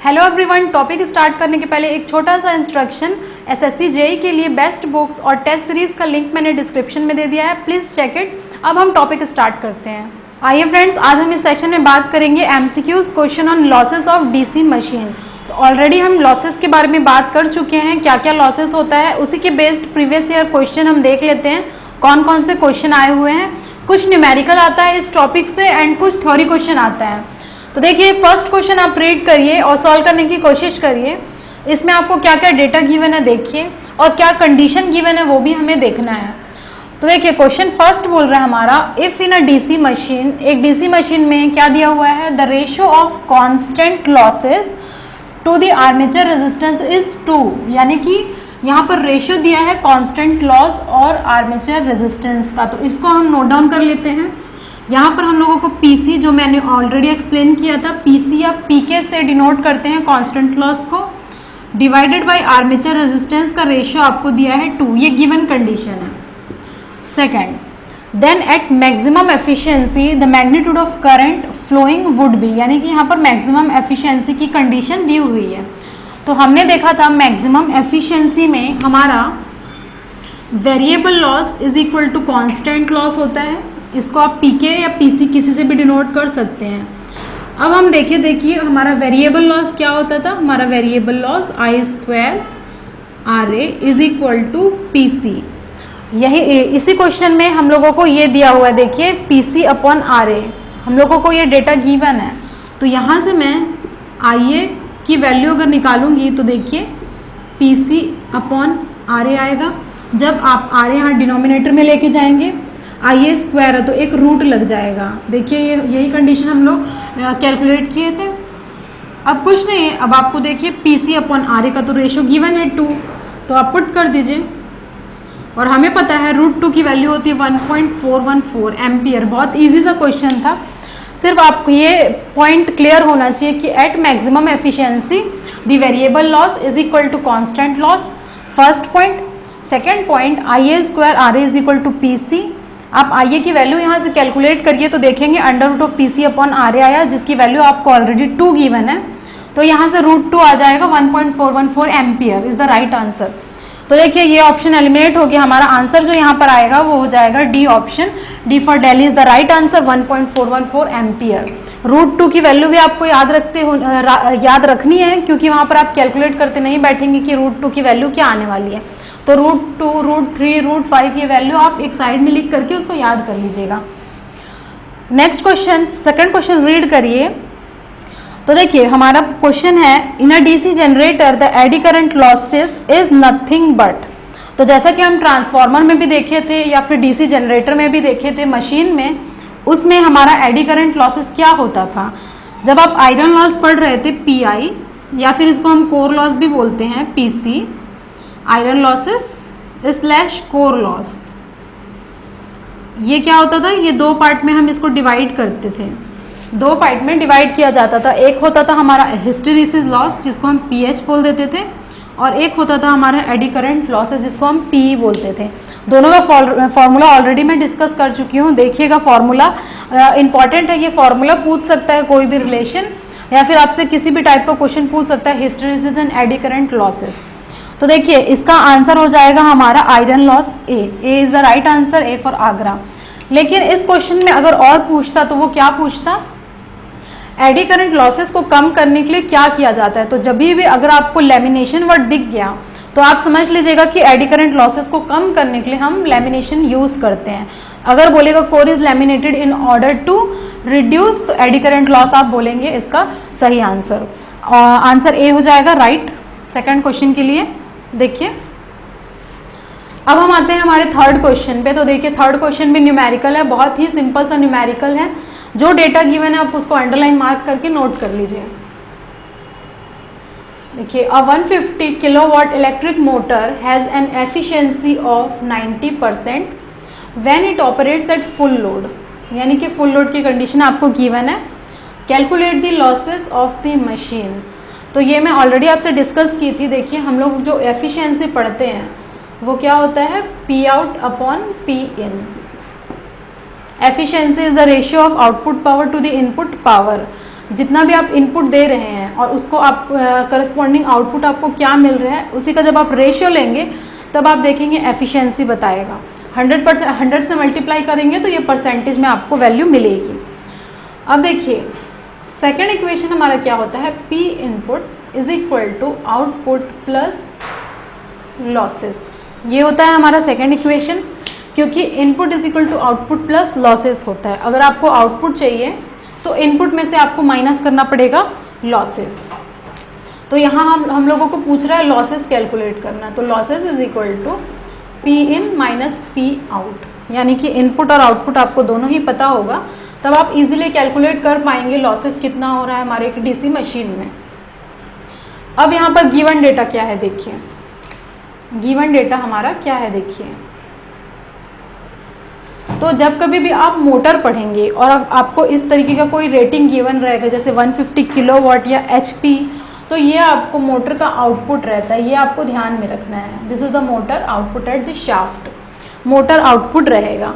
Hello everyone, topic start करने के पहले एक छोटा सा इंस्ट्रक्शन। एसएससी जेई के लिए बेस्ट बुक्स और टेस्ट सीरीज का लिंक मैंने डिस्क्रिप्शन में दे दिया है, प्लीज़ चेक इट। अब हम टॉपिक स्टार्ट करते हैं। आइए फ्रेंड्स, आज हम इस सेशन में बात करेंगे MCQs question on losses of DC machine. तो ऑलरेडी हम लॉसेस के बारे में बात कर चुके हैं, क्या क्या लॉसेस होता है, उसी के बेस्ड प्रीवियस ईयर क्वेश्चन हम देख लेते हैं कौन कौन से क्वेश्चन आए हुए हैं। कुछ न्यूमेरिकल आता है इस टॉपिक से एंड कुछ थ्योरी क्वेश्चन आता है। तो देखिए, फर्स्ट क्वेश्चन आप रीड करिए और सॉल्व करने की कोशिश करिए। इसमें आपको क्या क्या डेटा गिवन है देखिए, और क्या कंडीशन गिवन है वो भी हमें देखना है। तो देखिए, क्वेश्चन फर्स्ट बोल रहा है हमारा, if in a DC machine, एक डीसी मशीन में क्या दिया हुआ है, the ratio of constant losses to the armature resistance is 2, यानी कि यहाँ पर रेशियो दिया है कांस्टेंट लॉस और आर्मेचर रेजिस्टेंस का। तो इसको हम नोट डाउन कर लेते हैं। यहाँ पर हम लोगों को पीसी, जो मैंने ऑलरेडी एक्सप्लेन किया था, पीसी या पीके से डिनोट करते हैं कांस्टेंट लॉस को, डिवाइडेड बाय आर्मेचर रेजिस्टेंस का रेशियो आपको दिया है 2, ये गिवन कंडीशन है। Second, then at maximum efficiency the magnitude of current flowing would be, यानी कि यहाँ पर मैक्सिमम एफिशिएंसी की कंडीशन दी हुई है। तो हमने देखा था मैक्सिमम एफिशिएंसी में हमारा variable loss is equal to constant loss होता है। इसको आप पीके या पीसी किसी से भी डिनोट कर सकते हैं। अब हम देखिए हमारा वेरिएबल लॉस क्या होता था। हमारा variable loss I square R A is equal to PC. यही इसी क्वेश्चन में हम लोगों को ये दिया हुआ है, देखिए पीसी अपॉन आर ए, हम लोगों को ये डेटा गिवन है। तो यहाँ से मैं आई ए की वैल्यू अगर निकालूंगी तो देखिए पीसी अपॉन आर ए आएगा। जब आप आर ए यहाँ डिनोमिनेटर में लेके जाएंगे, आई ए स्क्वायर है तो एक रूट लग जाएगा। देखिए यही कंडीशन हम लोग कैलकुलेट किए थे। अब कुछ नहीं है, अब आपको देखिए पीसी अपॉन आर ए का तो रेशियो गिवन है 2, तो आप पुट कर दीजिए। और हमें पता है √2 की वैल्यू होती है 1.414 एम्पियर। बहुत इजी सा क्वेश्चन था, सिर्फ आपको ये पॉइंट क्लियर होना चाहिए कि at maximum efficiency the variable loss is equal to constant loss, first point. Second point, I A square R A is equal to PC. आप आई ए की वैल्यू यहाँ से कैलकुलेट करिए तो देखेंगे √PC अपॉन आर ए आया, जिसकी value आपको ऑलरेडी 2 गिवन है। तो यहाँ से √2 आ जाएगा, 1.414 ampere is the right answer. तो देखिए ये ऑप्शन एलिमिनेट हो गया। हमारा आंसर जो यहाँ पर आएगा वो हो जाएगा D option, D for Delhi is the right answer, 1.414 ampere. √2 की वैल्यू भी आपको याद रखनी है, क्योंकि वहाँ पर आप कैलकुलेट करते नहीं बैठेंगे कि √2 की वैल्यू क्या आने वाली है। तो √2, √3, √5 ये वैल्यू आप एक साइड में लिख करके उसको याद कर लीजिएगा। Next question, second question read करिए। तो देखिए हमारा क्वेश्चन है, in a DC generator the eddy current losses is nothing but. तो जैसा कि हम ट्रांसफार्मर में भी देखे थे या फिर डीसी जनरेटर में भी देखे थे मशीन में, उसमें हमारा एडी करंट लॉसेस क्या होता था। जब आप आयरन लॉस पढ़ रहे थे PI, या फिर इसको हम कोर लॉस भी बोलते हैं PC, iron losses / core loss, ये क्या होता था, ये 2 पार्ट में हम इसको डिवाइड करते थे। 2 पार्ट में डिवाइड किया जाता था। एक होता था हमारा हिस्टेरिसिस लॉस, जिसको हम PH बोल देते थे, और एक होता था हमारा एडी करंट लॉसेस, जिसको हम PE बोलते थे। दोनों का फॉर्मूला ऑलरेडी मैं डिस्कस कर चुकी हूँ, देखिएगा फॉर्मूला इंपॉर्टेंट है। ये फॉर्मूला पूछ सकता है कोई भी रिलेशन, या फिर आपसे किसी भी टाइप का क्वेश्चन पूछ सकता है, hysteresis and AD current losses. तो देखिए इसका आंसर हो जाएगा हमारा iron loss A is the right answer, A for Agra. लेकिन इस क्वेश्चन में अगर और पूछता तो वो क्या पूछता, एडी करंट लॉसेस को कम करने के लिए क्या किया जाता है। तो जब भी अगर आपको लेमिनेशन वर्ड दिख गया तो आप समझ लीजिएगा कि एडी करंट लॉसेस को कम करने के लिए हम लेमिनेशन यूज करते हैं। अगर बोलेगा core is laminated in order to reduce, तो एडी करंट लॉस आप बोलेंगे इसका सही आंसर। आंसर ए हो जाएगा राइट सेकंड क्वेश्चन के लिए। देखिए अब हम आते हैं हमारे थर्ड क्वेश्चन पे। तो देखिए थर्ड क्वेश्चन भी न्यूमेरिकल है, बहुत ही सिंपल सा न्यूमेरिकल है। जो डेटा गिवन है आप उसको अंडरलाइन मार्क करके नोट कर लीजिए। देखिए, अ 150 kilowatt electric motor has an efficiency of 90% when it operates at full load, यानी कि फुल लोड की कंडीशन आपको गिवन है। Calculate the losses of the machine. तो ये मैं ऑलरेडी आपसे डिस्कस की थी। देखिए हम लोग जो एफिशिएंसी पढ़ते हैं वो क्या होता है, P out upon P in। Efficiency is the ratio of output power to the input power. जितना भी आप इनपुट दे रहे हैं और उसको आप करस्पॉन्डिंग आउटपुट आपको क्या मिल रहा है, उसी का जब आप रेशियो लेंगे तब आप देखेंगे एफिशिएंसी बताएगा। 100 से मल्टीप्लाई करेंगे तो ये परसेंटेज में आपको वैल्यू मिलेगी। अब देखिए सेकेंड इक्वेशन हमारा क्या होता है, P input is equal to output plus losses. ये होता है हमारा सेकेंड इक्वेशन, क्योंकि input is equal to output plus losses होता है। अगर आपको आउटपुट चाहिए तो इनपुट में से आपको माइनस करना पड़ेगा लॉसेस। तो यहाँ हम लोगों को पूछ रहा है लॉसेस कैलकुलेट करना, तो losses is equal to P in minus P out, यानी कि इनपुट और आउटपुट आपको दोनों ही पता होगा, तब आप इजीली कैलकुलेट कर पाएंगे लॉसेस कितना हो रहा है हमारे एक डीसी मशीन में। अब यहाँ पर गिवन डेटा क्या है देखिए, गिवन डेटा हमारा क्या है देखिए। तो जब कभी भी आप मोटर पढ़ेंगे और आपको इस तरीके का कोई रेटिंग गिवन रहेगा जैसे 150 किलोवाट या एचपी, तो ये आपको मोटर का आउटपुट रहता है, ये आपको ध्यान में रखना है। This is the motor output at the shaft, motor output रहेगा,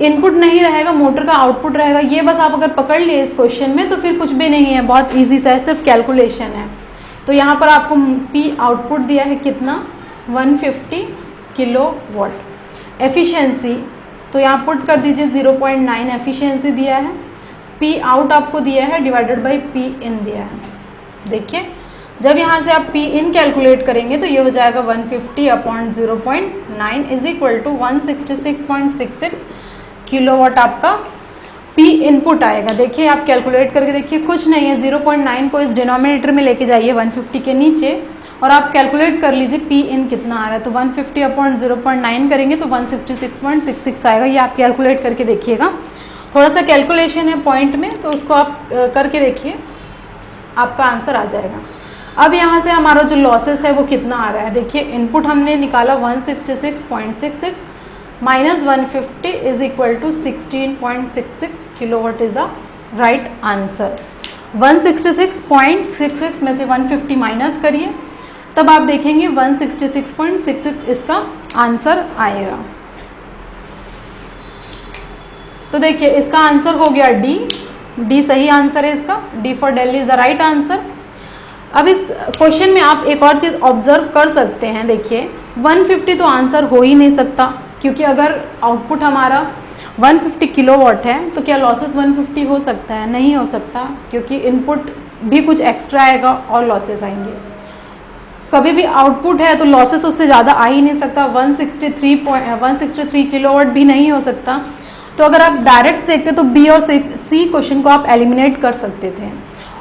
इनपुट नहीं रहेगा, मोटर का आउटपुट रहेगा। ये बस आप अगर पकड़ लिए इस क्वेश्चन में तो फिर कुछ भी नहीं है, बहुत ईजी सा है, सिर्फ कैलकुलेशन है। तो यहाँ पर आपको पी आउटपुट दिया है कितना, 150 किलोवाट। एफिशिएंसी तो यहाँ पुट कर दीजिए 0.9 एफिशिएंसी दिया है, पी आउट आपको दिया है डिवाइडेड बाई पी इन दिया है। देखिए जब यहाँ से आप पी इन कैलकुलेट करेंगे तो ये हो जाएगा 150 upon 0.9 is equal to 166.66 kilowatt आपका पी इनपुट आएगा। देखिए आप कैलकुलेट करके देखिए, कुछ नहीं है, 0.9 को इस डिनोमिनेटर में लेके जाइए 150 के नीचे और आप कैलकुलेट कर लीजिए पी इन कितना आ रहा है। तो 150 अपॉन 0.9 करेंगे तो 166.66 आएगा। ये आप कैलकुलेट करके देखिएगा, थोड़ा सा कैलकुलेशन है पॉइंट में, तो उसको आप करके देखिए, आपका आंसर आ जाएगा। अब यहाँ से हमारा जो लॉसेस है वो कितना आ रहा है देखिए, इनपुट हमने निकाला 166.66 minus 150 is equal to 16.66 kilowatt is the right answer. 166.66 में से 150 माइनस करिए, तब आप देखेंगे 166.66 इसका आंसर आएगा। तो देखिए इसका आंसर हो गया डी, डी सही आंसर है इसका, D for Delhi is the right answer. अब इस क्वेश्चन में आप एक और चीज़ ऑब्जर्व कर सकते हैं, देखिए 150 तो आंसर हो ही नहीं सकता, क्योंकि अगर आउटपुट हमारा 150 किलोवाट है तो क्या लॉसेस 150 हो सकता है, नहीं हो सकता, क्योंकि इनपुट भी कुछ एक्स्ट्रा आएगा और लॉसेस आएंगे। कभी भी आउटपुट है तो लॉसेस उससे ज़्यादा आ ही नहीं सकता, 163 किलोवाट भी नहीं हो सकता। तो अगर आप डायरेक्ट देखते तो बी और सी क्वेश्चन को आप एलिमिनेट कर सकते थे,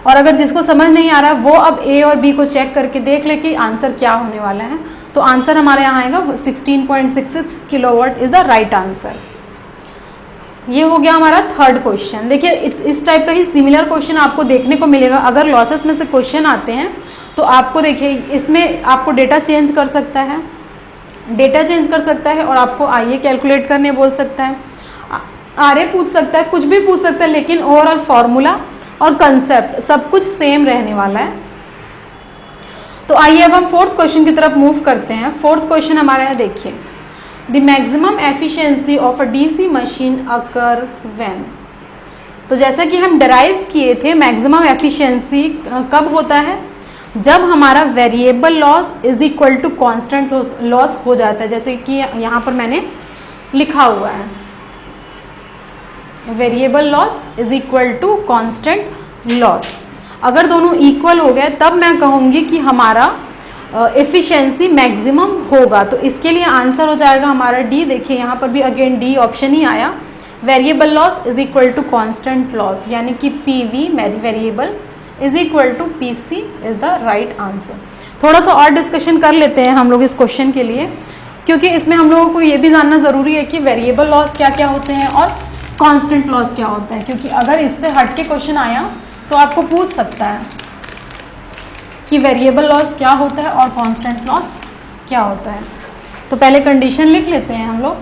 और अगर जिसको समझ नहीं आ रहा है वो अब ए और बी को चेक करके देख ले कि आंसर क्या होने वाला है। तो आंसर हमारे यहाँ आएगा 16.66 kilowatt is the right answer. ये हो गया हमारा थर्ड क्वेश्चन। देखिए इस टाइप का ही सिमिलर क्वेश्चन आपको देखने को मिलेगा। अगर लॉसेस में से क्वेश्चन आते हैं तो आपको देखिए इसमें आपको डेटा चेंज कर सकता है, डेटा चेंज कर सकता है और आपको आइए कैलकुलेट करने बोल सकता है, आरए पूछ सकता है, कुछ भी पूछ सकता है, लेकिन ओवरऑल फॉर्मूला और कंसेप्ट सब कुछ सेम रहने वाला है। तो आइए अब हम फोर्थ क्वेश्चन की तरफ मूव करते हैं। फोर्थ क्वेश्चन हमारा है, देखिए the maximum efficiency of a DC machine occur when. तो जैसा कि हम डिराइव किए थे, मैक्सिमम एफिशिएंसी कब होता है, जब हमारा variable loss is equal to constant loss हो जाता है, जैसे कि यहाँ पर मैंने लिखा हुआ है, variable loss is equal to constant loss. अगर दोनों इक्वल हो गए तब मैं कहूँगी कि हमारा एफिशिएंसी मैक्सिमम होगा। तो इसके लिए आंसर हो जाएगा हमारा डी। देखिए यहाँ पर भी अगेन डी ऑप्शन ही आया, variable loss is equal to constant loss, यानी कि P V variable is equal to P C is the right answer. थोड़ा सा और डिस्कशन कर लेते हैं हम लोग इस क्वेश्चन के लिए, क्योंकि इसमें हम लोगों को ये भी जानना ज़रूरी है कि वेरिएबल लॉस क्या क्या होते हैं और कांस्टेंट लॉस क्या होता है, क्योंकि अगर इससे हट के क्वेश्चन आया तो आपको पूछ सकता है कि वेरिएबल लॉस क्या होता है और कांस्टेंट लॉस क्या होता है। तो पहले कंडीशन लिख लेते हैं हम लोग,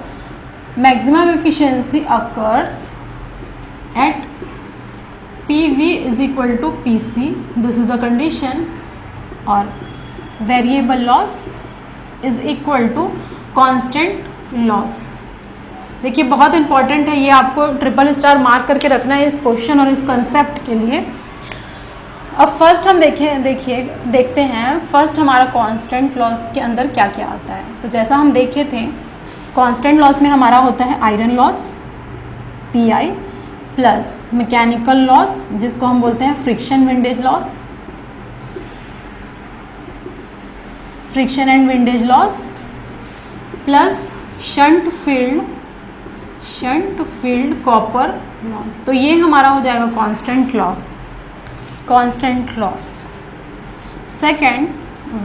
maximum efficiency occurs at PV is equal to PC, this is the condition, और variable loss is equal to constant loss. देखिए बहुत इंपॉर्टेंट है ये, आपको ट्रिपल स्टार मार्क करके रखना है इस क्वेश्चन और इस कंसेप्ट के लिए। अब फर्स्ट हम देखते हैं फर्स्ट हमारा कांस्टेंट लॉस के अंदर क्या क्या आता है। तो जैसा हम देखे थे, कांस्टेंट लॉस में हमारा होता है iron loss Pi plus mechanical loss जिसको हम बोलते हैं friction windage loss, friction and windage loss plus shunt field copper loss. तो ये हमारा हो जाएगा constant loss. Second,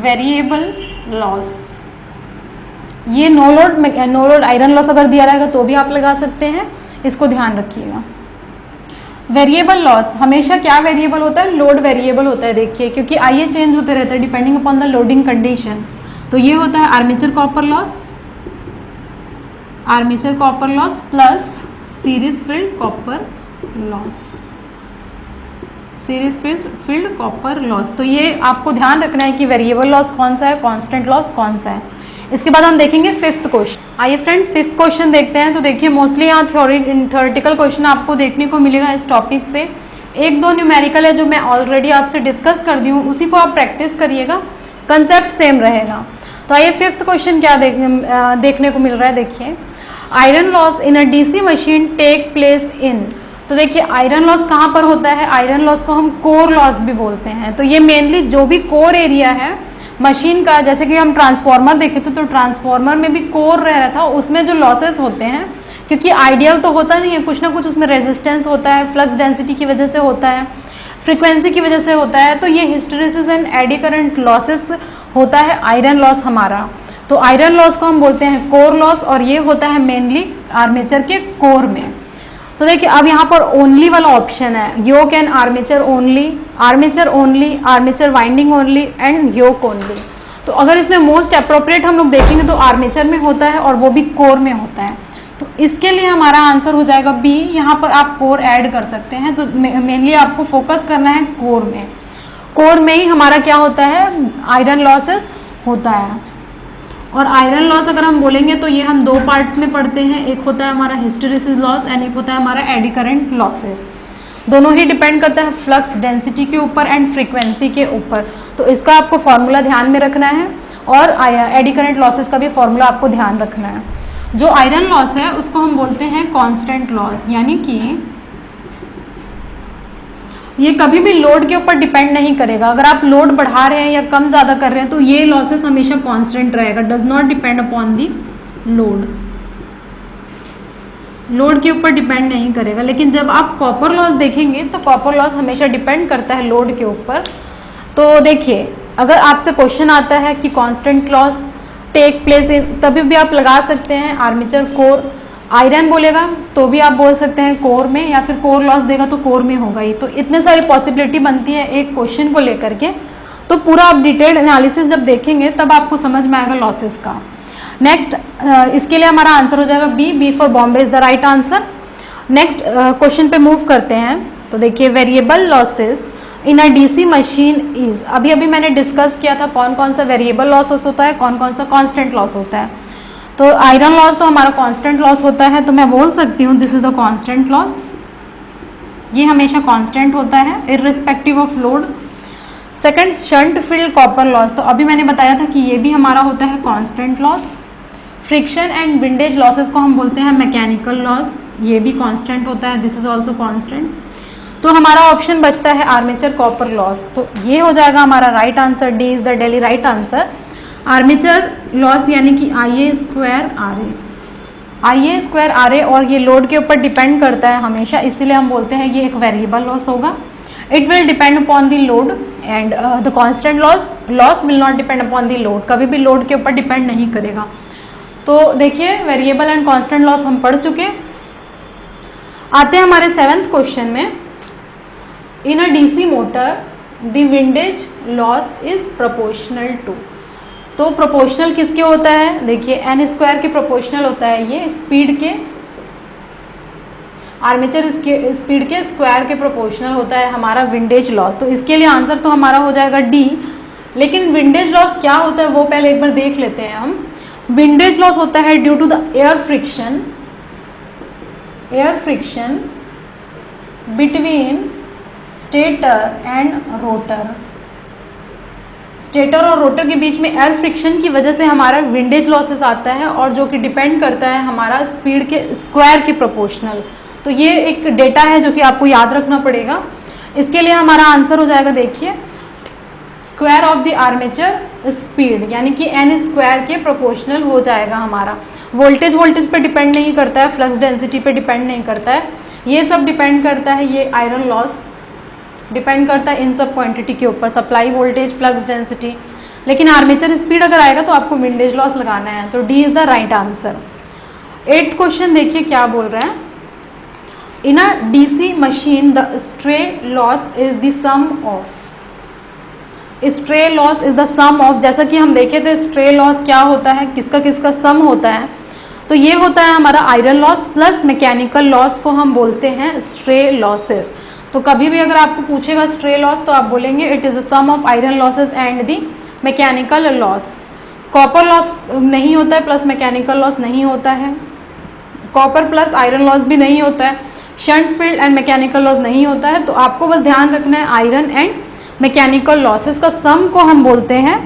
variable loss, ये नो लोड आयरन लॉस अगर दिया रहेगा तो भी आप लगा सकते हैं, इसको ध्यान रखिएगा। वेरिएबल लॉस हमेशा क्या वेरिएबल होता है, लोड वेरिएबल होता है। देखिए क्योंकि आईए चेंज होते रहते हैं depending upon the loading condition. तो ये होता है armature copper loss plus series field copper loss. तो ये आपको ध्यान रखना है कि वेरिएबल लॉस कौन सा है, कांस्टेंट लॉस कौन सा है। इसके बाद हम देखेंगे फिफ्थ क्वेश्चन। आइए फ्रेंड्स फिफ्थ क्वेश्चन देखते हैं। तो देखिए मोस्टली यहाँ थ्योरेटिकल क्वेश्चन आपको देखने को मिलेगा इस टॉपिक से। एक दो न्यूमेरिकल है जो मैं ऑलरेडी आपसे डिस्कस कर दी हूँ, उसी को आप प्रैक्टिस करिएगा, कंसेप्ट सेम रहेगा। तो आइए फिफ्थ क्वेश्चन क्या देखने को मिल रहा है। देखिए iron loss in a DC machine take place in. तो देखिए आयरन लॉस कहाँ पर होता है, आयरन लॉस को हम कोर लॉस भी बोलते हैं। तो ये मेनली जो भी कोर एरिया है मशीन का, जैसे कि हम ट्रांसफार्मर देखे थे तो ट्रांसफार्मर में भी कोर रह रहा था, उसमें जो लॉसेस होते हैं, क्योंकि आइडियल तो होता नहीं है, कुछ ना कुछ उसमें रेजिस्टेंस होता है, फ्लक्स डेंसिटी की वजह से होता है, फ्रीक्वेंसी की वजह से होता है। तो ये hysteresis and AD current losses होता है आयरन लॉस हमारा। तो आयरन लॉस को हम बोलते हैं कोर लॉस और ये होता है मेनली आर्मेचर के कोर में। तो देखिए अब यहाँ पर ओनली वाला ऑप्शन है, yoke and armature only, armature winding only and yoke only. तो अगर इसमें मोस्ट अप्रोप्रिएट हम लोग देखेंगे तो आर्मेचर में होता है और वो भी कोर में होता है। तो इसके लिए हमारा आंसर हो जाएगा बी। यहाँ पर आप कोर ऐड कर सकते हैं। तो मेनली आपको फोकस करना है कोर में ही हमारा क्या होता है, आयरन लॉसेस होता है। और आयरन लॉस अगर हम बोलेंगे तो ये हम दो पार्ट्स में पढ़ते हैं, एक होता है हमारा हिस्टेरेसिस लॉस एंड एक होता है हमारा एडी करंट लॉसेस। दोनों ही डिपेंड करता है फ्लक्स डेंसिटी के ऊपर एंड फ्रीक्वेंसी के ऊपर। तो इसका आपको फॉर्मूला ध्यान में रखना है और एडी करंट लॉसेस का भी फॉर्मूला आपको ध्यान रखना है। जो आयरन लॉस है उसको हम बोलते हैं कांस्टेंट लॉस, यानी कि ये कभी भी लोड के ऊपर डिपेंड नहीं करेगा। अगर आप लोड बढ़ा रहे हैं या कम ज़्यादा कर रहे हैं तो ये लॉसेस हमेशा कांस्टेंट रहेगा, does not depend upon the load के ऊपर डिपेंड नहीं करेगा। लेकिन जब आप कॉपर लॉस देखेंगे तो कॉपर लॉस हमेशा डिपेंड करता है लोड के ऊपर। तो देखिए अगर आपसे क्वेश्चन आता है कि कांस्टेंट लॉस टेक प्लेस, तभी भी आप लगा सकते हैं आर्मेचर कोर। आयरन बोलेगा तो भी आप बोल सकते हैं कोर में, या फिर कोर लॉस देगा तो कोर में होगा ही। तो इतने सारी पॉसिबिलिटी बनती है एक क्वेश्चन को लेकर के। तो पूरा आप डिटेल्ड एनालिसिस जब देखेंगे तब आपको समझ में आएगा लॉसेस का। नेक्स्ट इसके लिए हमारा आंसर हो जाएगा B for Bombay is the right answer. Next question पे मूव करते हैं। तो देखिए variable losses in a DC machine is, अभी मैंने डिस्कस किया था कौन कौन सा वेरिएबल लॉस होता है, कौन कौन सा कांस्टेंट लॉस होता है। तो आयरन लॉस तो हमारा कांस्टेंट लॉस होता है, तो मैं बोल सकती हूँ this is the constant loss, ये हमेशा कांस्टेंट होता है irrespective of load. Second shunt field copper loss, तो अभी मैंने बताया था कि ये भी हमारा होता है constant loss. Friction and windage losses को हम बोलते हैं मैकेनिकल लॉस, ये भी कांस्टेंट होता है, दिस इज ऑल्सो कांस्टेंट। तो हमारा ऑप्शन बचता है आर्मेचर कॉपर लॉस। तो ये हो जाएगा हमारा right answer, D is the daily right answer. Armature loss यानी कि IA स्क्वायर आर ए, और ये लोड के ऊपर डिपेंड करता है हमेशा, इसीलिए हम बोलते हैं ये एक वेरिएबल लॉस होगा। It will depend upon the load and the constant loss will not depend upon the load, कभी भी लोड के ऊपर डिपेंड नहीं करेगा। तो देखिए वेरिएबल एंड कांस्टेंट लॉस हम पढ़ चुके। आते हैं हमारे 7th क्वेश्चन में। In a DC motor the windage loss is proportional to. तो प्रोपोर्शनल किसके होता है, देखिए एन स्क्वायर के प्रोपोर्शनल होता है, ये स्पीड के, आर्मेचर स्पीड के स्क्वायर के प्रोपोर्शनल होता है हमारा विंडेज लॉस। तो इसके लिए आंसर तो हमारा हो जाएगा डी। लेकिन विंडेज लॉस क्या होता है वो पहले एक बार देख लेते हैं हम। विंडेज लॉस होता है due to the air friction between stator and rotor. Stator और रोटर के बीच में एयर फ्रिक्शन की वजह से हमारा विंडेज लॉसेस आता है, और जो कि डिपेंड करता है हमारा स्पीड के स्क्वायर के प्रोपोर्शनल। तो ये एक डेटा है जो कि आपको याद रखना पड़ेगा। इसके लिए हमारा आंसर हो जाएगा, देखिए, square of the armature speed, यानी कि एन स्क्वायर के प्रोपोर्शनल हो जाएगा हमारा। वोल्टेज पे डिपेंड नहीं करता है, फ्लक्स डेंसिटी पे डिपेंड नहीं करता है, ये सब डिपेंड करता है, ये आयरन लॉस डिपेंड करता है इन सब क्वांटिटी के ऊपर, सप्लाई वोल्टेज, फ्लक्स डेंसिटी। लेकिन आर्मेचर स्पीड अगर आएगा तो आपको विंडेज लॉस लगाना है, तो D is the right answer. 8th question देखिए क्या बोल रहे हैं। In a DC machine the stray loss is the sum of, stray loss is the sum of, जैसा कि हम देखे थे स्ट्रे लॉस क्या होता है, किसका किसका सम होता है, तो ये होता है हमारा iron loss plus mechanical loss को हम बोलते हैं स्ट्रे लॉसेस। तो कभी भी अगर आपको पूछेगा स्ट्रे लॉस तो आप बोलेंगे it is the sum of iron losses and the mechanical loss. Copper loss नहीं होता है, प्लस मैकेनिकल लॉस नहीं होता है, कॉपर प्लस आयरन लॉस भी नहीं होता है, shunt field and mechanical loss नहीं होता है। तो आपको बस ध्यान रखना है आयरन एंड मैकेनिकल लॉसेस का सम को हम बोलते हैं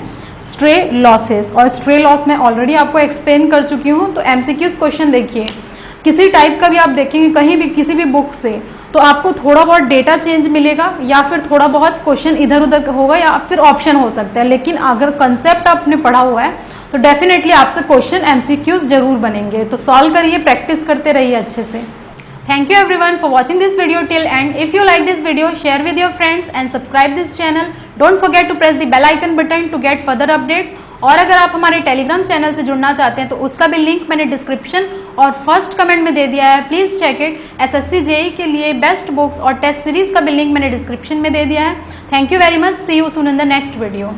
स्ट्रे लॉसेस, और स्ट्रे लॉस मैं ऑलरेडी आपको एक्सप्लेन कर चुकी हूँ। तो एमसीक्यूज क्वेश्चन देखिए, किसी टाइप का भी आप देखेंगे कहीं भी किसी भी बुक से, तो आपको थोड़ा बहुत डेटा चेंज मिलेगा या फिर थोड़ा बहुत क्वेश्चन इधर उधर होगा या फिर ऑप्शन हो सकता है, लेकिन अगर कंसेप्ट आपने पढ़ा हुआ है तो डेफिनेटली आपसे क्वेश्चन एमसीक्यूज जरूर बनेंगे। तो सॉल्व करिए, प्रैक्टिस करते रहिए अच्छे से। Thank you everyone for watching this video till end. If you like this video, share with your friends and subscribe this channel. Don't forget to press the bell icon button to get further updates. और अगर आप हमारे Telegram channel से जुड़ना चाहते हैं तो उसका भी लिंक मैंने डिस्क्रिप्शन और फर्स्ट कमेंट में दे दिया है, please check it. SSC JE के लिए बेस्ट बुक्स और टेस्ट सीरीज का भी लिंक मैंने डिस्क्रिप्शन में दे दिया है। Thank you very much, see you soon in the next video.